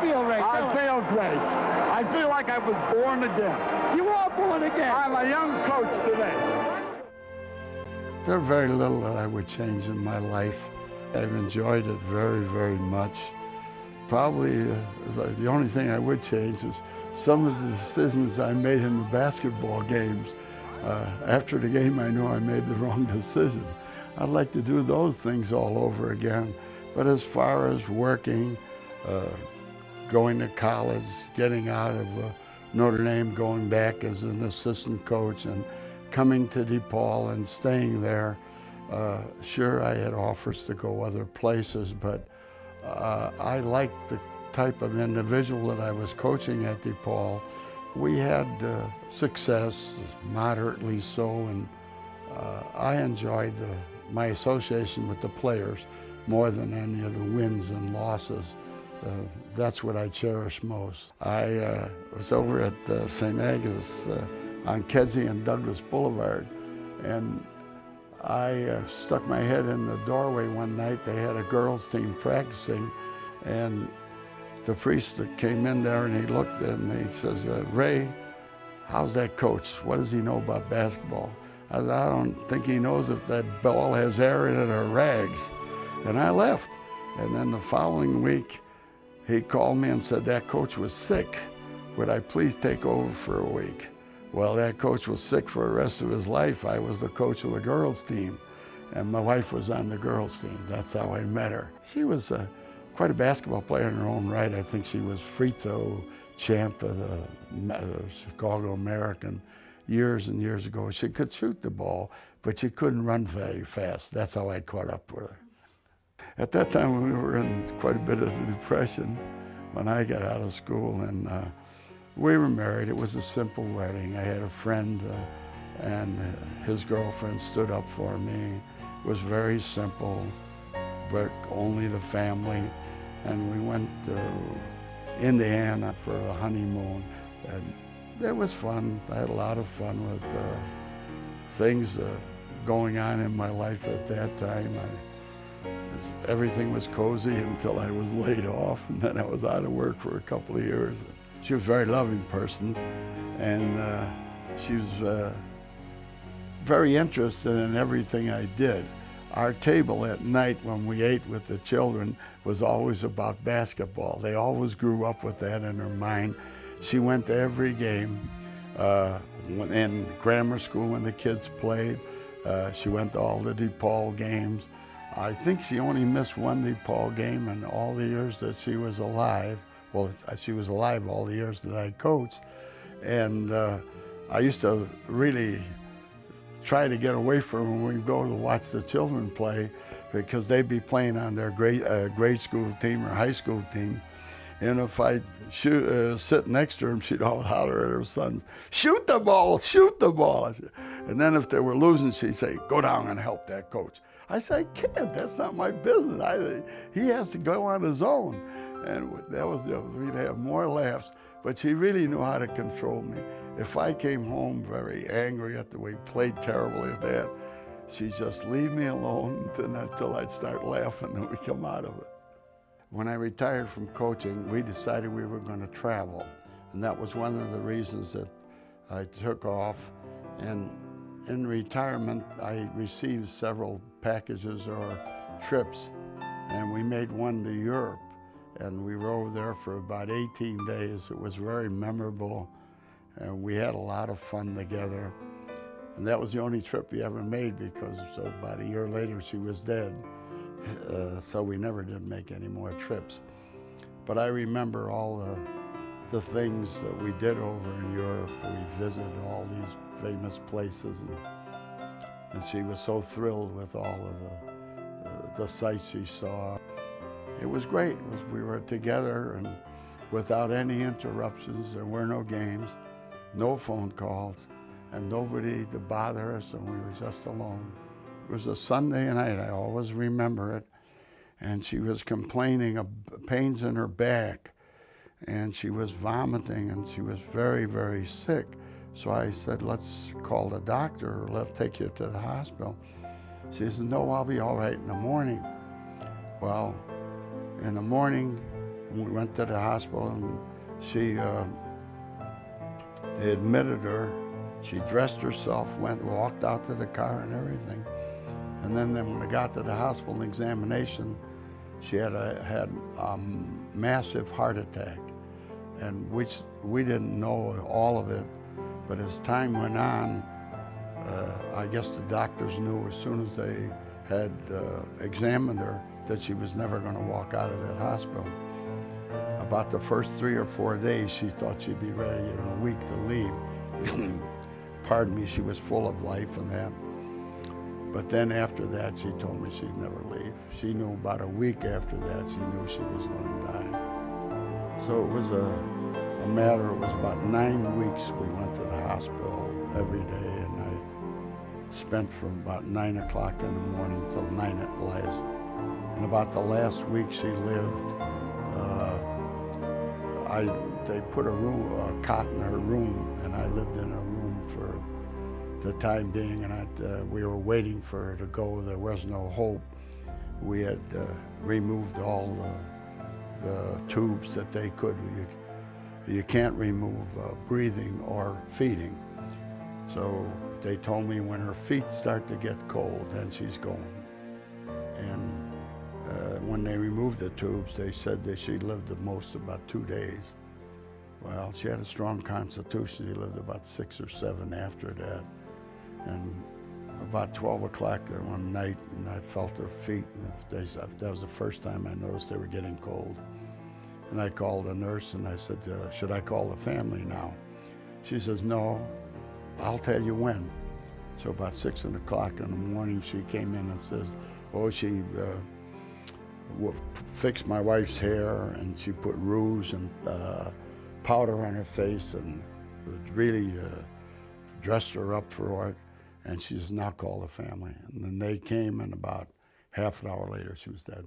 feel, Ray? I feel great. I feel like I was born again. You are born again. I'm a young coach today. There's very little that I would change in my life. I've enjoyed it very, very much. Probably the only thing I would change is some of the decisions I made in the basketball games. After the game, I know I made the wrong decision. I'd like to do those things all over again. But as far as working, going to college, getting out of Notre Dame, going back as an assistant coach, and coming to DePaul and staying there, sure, I had offers to go other places, but I liked the type of individual that I was coaching at DePaul. We had success, moderately so, and I enjoyed my association with the players more than any of the wins and losses. That's what I cherish most. I was over at St. Agnes on Kedzie and Douglas Boulevard, and I stuck my head in the doorway one night. They had a girls' team practicing, and the priest that came in there, and he looked at me, he says, Ray, how's that coach? What does he know about basketball? I said, I don't think he knows if that ball has air in it or rags. And I left. And then the following week, he called me and said that coach was sick. Would I please take over for a week? Well, that coach was sick for the rest of his life. I was the coach of the girls' team, and my wife was on the girls' team. That's how I met her. She was quite a basketball player in her own right. I think she was free throw champ of the Chicago American years and years ago. She could shoot the ball, but she couldn't run very fast. That's how I caught up with her. At that time, we were in quite a bit of a depression when I got out of school, and we were married. It was a simple wedding. I had a friend, and his girlfriend stood up for me. It was very simple, but only the family. And we went to Indiana for a honeymoon, and it was fun. I had a lot of fun with things going on in my life at that time. Everything was cozy until I was laid off, and then I was out of work for a couple of years. She was a very loving person, and she was very interested in everything I did. Our table at night when we ate with the children was always about basketball. They always grew up with that in their mind. She went to every game. In grammar school when the kids played, she went to all the DePaul games. I think she only missed one DePaul game in all the years that she was alive. Well, she was alive all the years that I coached. And I used to really try to get away from when we go to watch the children play, because they'd be playing on their grade school team or high school team. And if I'd sit next to her, she'd always holler at her son, shoot the ball, shoot the ball. And then if they were losing, she'd say, go down and help that coach. I said, I can't, that's not my business. He has to go on his own. And that was, we'd have more laughs, but she really knew how to control me. If I came home very angry at the way he played terribly at that, she'd just leave me alone until I'd start laughing and we'd come out of it. When I retired from coaching, we decided we were going to travel. And that was one of the reasons that I took off. And in retirement, I received several packages or trips. And we made one to Europe. And we were over there for about 18 days. It was very memorable. And we had a lot of fun together. And that was the only trip we ever made, because about a year later she was dead. So we never did make any more trips. But I remember all the things that we did over in Europe. We visited all these famous places, and she was so thrilled with all of the sights she saw. It was great. We were together and without any interruptions. There were no games, no phone calls, and nobody to bother us, and we were just alone. It was a Sunday night, I always remember it, and she was complaining of pains in her back, and she was vomiting, and she was very, very sick. So I said, let's call the doctor, or let's take you to the hospital. She said, no, I'll be all right in the morning. Well, in the morning, we went to the hospital, and they admitted her. She dressed herself, walked out to the car and everything. And then when we got to the hospital examination, she had a massive heart attack. And we didn't know all of it, but as time went on, I guess the doctors knew as soon as they had examined her that she was never going to walk out of that hospital. About the first 3 or 4 days, she thought she'd be ready in a week to leave. Pardon me, she was full of life and that. But then after that, she told me she'd never leave. She knew about a week after that, she knew she was going to die. So it was it was about 9 weeks we went to the hospital every day, and I spent from about 9 o'clock in the morning till 9 at last. And about the last week she lived, they put a cot in her room, and I lived in her room for the time being, and we were waiting for her to go. There was no hope. We had removed all the tubes that they could. You can't remove breathing or feeding. So they told me when her feet start to get cold, then she's going. And when they removed the tubes, they said that she lived the most about 2 days. Well, she had a strong constitution. She lived about 6 or 7 after that. And about 12 o'clock there one night, and I felt her feet, and that was the first time I noticed they were getting cold. And I called a nurse, and I said, should I call the family now? She says, no, I'll tell you when. So about 6 o'clock in the morning, she came in and says, oh, she fixed my wife's hair, and she put rouge and powder on her face, and really dressed her up for it. And she says, now call the family. And then they came, and about half an hour later, she was dead.